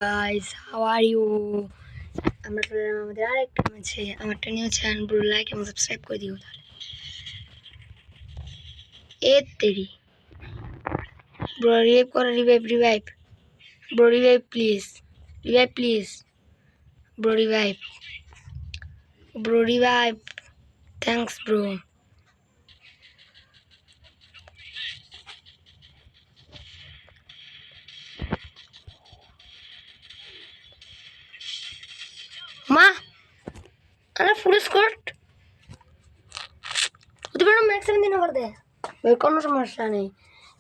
guys, how are you? আমরা চলে আমাদের আরেকটা ম্যাচে আমারটা নিয়ে চ্যানেল ব্রো লাইক এবং সাবস্ক্রাইব করে দিও তাহলে এ তেরি ব্রো রিভাইভ করো revive bro revive please bro revive thanks bro মা আরে ফুল স্কোয়াড ওদের বড় ম্যাক্সিমাম দিন করে দে ওই কোনো সমস্যা নেই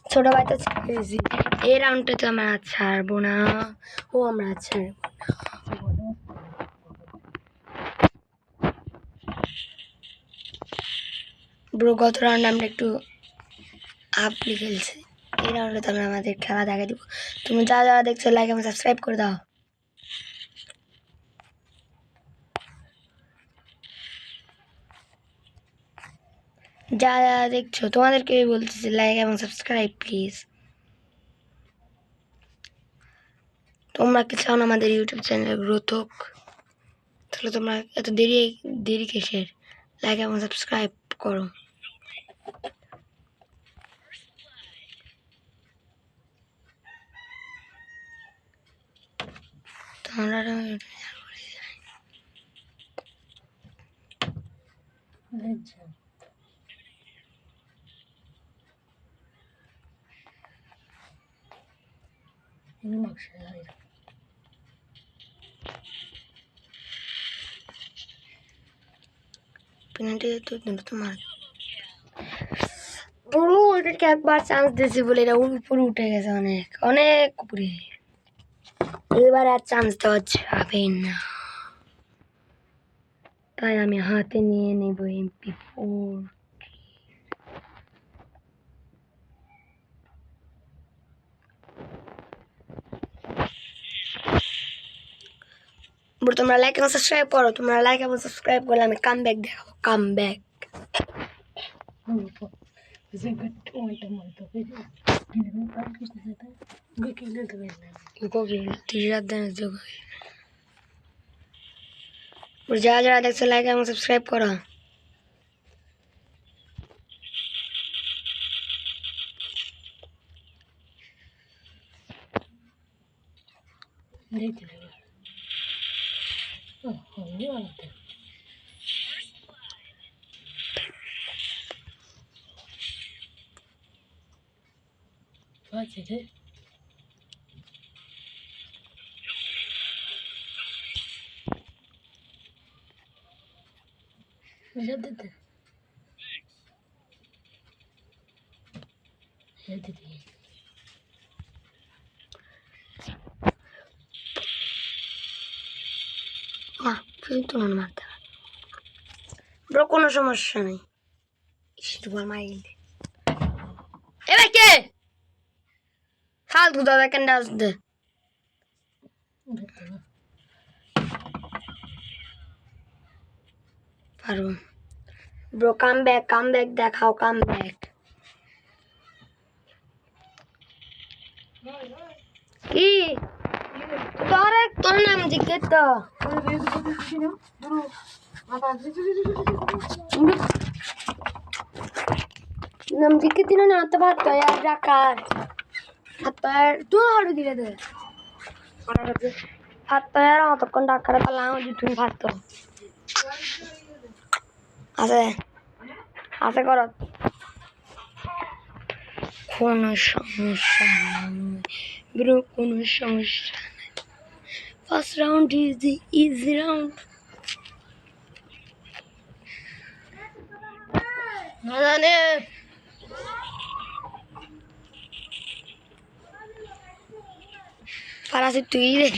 ছোট ভাই তো ছেড়েছি এই রাউন্ডে তো আমরা ছাড়বো না আমরা ছাড়বো না ব্রো গত রাউন্ডে আমরা একটু আপলি খেলছি এই রাউন্ডে তো আমরা আমাদের খেলা দেখাই দিব তুমি যারা দেখছো লাইক এবং সাবস্ক্রাইব করে দাও যারা দেখছো তোমাদেরকে বলতেছি লাইক এবং সাবস্ক্রাইব প্লিজ তোমরা কি চাও না আমাদের ইউটিউব চ্যানেল গ্রোথ হোক তাহলে তোমরা এত দেরি কিসের লাইক এবং সাবস্ক্রাইব করো তোমরা পেনাল্টি তো তোমার পুরো ওইটাকে একবার চান্স দিয়েছি বলে এটা উপরে উঠে গেছে অনেক উপরে এবার আর চান্স দেওয়া যাবে না তাই আমি হাতে নিয়ে নেব MP4 তোমরা লাইক এবং সাবস্ক্রাইব করো তোমরা লাইক এবং সাবস্ক্রাইব করলে আমি কামব্যাক দেখাবো কামব্যাক যারা দেখছো লাইক এবং সাবস্ক্রাইব করো মারতে ব্রো কোনো সমস্যা নেই এবার কে ফালতু দাদা কেন আসতে পারবো ব্রো কামব্যাক দেখাও কামব্যাক কি তোর নাম জিজ্ঞেস তো নাম জিজ্ঞেস দিল না তো ভাত আর রাখার তুই হাড়ু দিলে দে ভাত আর অতক্ষণ ডাক্তার পালাম তুমি ভাত তো আছে কর কোনো সমস্যা নেই ব্রো কোনো সমস্যা নেই first round is the easy round না জানে পারাসি তুই রে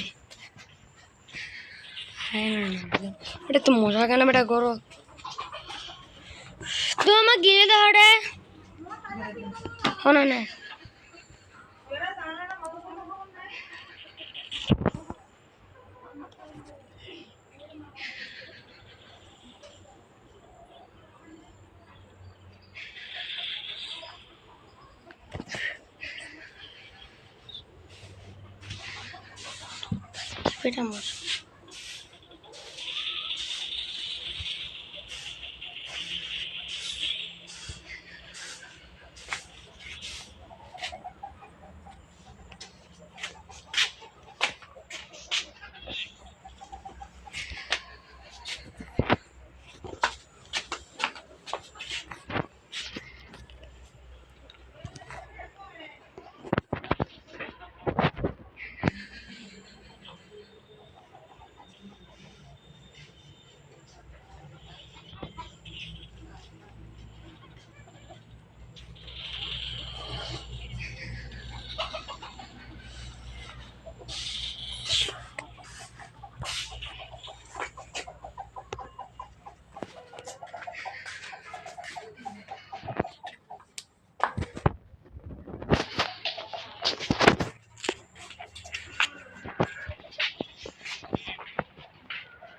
এটা তো মজা কেন বেটা করো তো আমার গিয়ে দাও রে শোনো না এটা আমার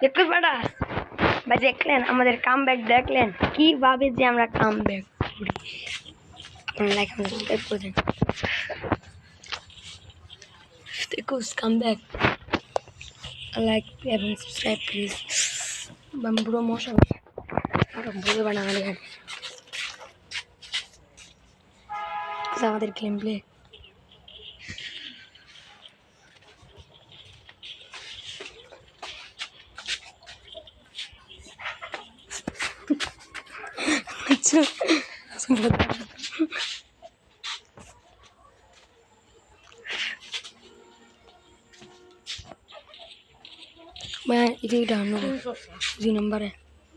দেখতে পাটা ভাই দেখলেন আমাদের কামব্যাক দেখলেন কিভাবে যে আমরা কামব্যাক করি আপনারা লাইক এবং সাবস্ক্রাইব করে দেন দেখুস কামব্যাক লাইক এবং সাবস্ক্রাইব প্লিজ আমি পুরো মশা বুঝে বানানো এখানে আমাদের গেম প্লে अच्छा मैं इधर डालना जी नंबर है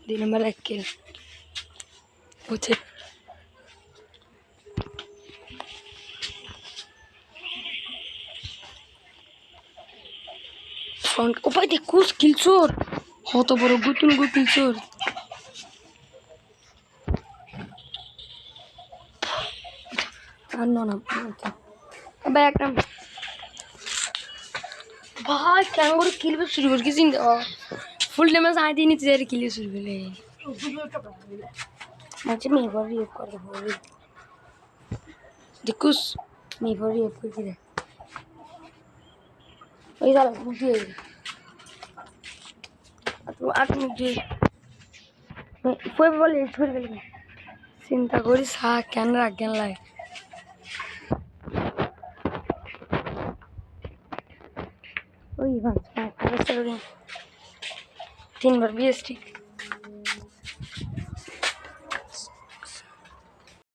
दी नंबर एक के पूछे फ्रंट ऊपर देखो स्किल चोर हो तो बड़ो गुतुन गुतुन चोर no अबे एकदम भाई कैंगरू किल पे शुरू कर किसी फुल डैमेज आए थी नहीं तेरे किल शुरू कर ले मुझे मैं बार ये कर दो दिकुस मैं बार ये कर दे वही साला मुझे तू आठ मुझे मैं फुल बोले छोड़ कर ले चिंता करी सा कैमरा अगेन लाए ओह इवन 3 बार बीएसटी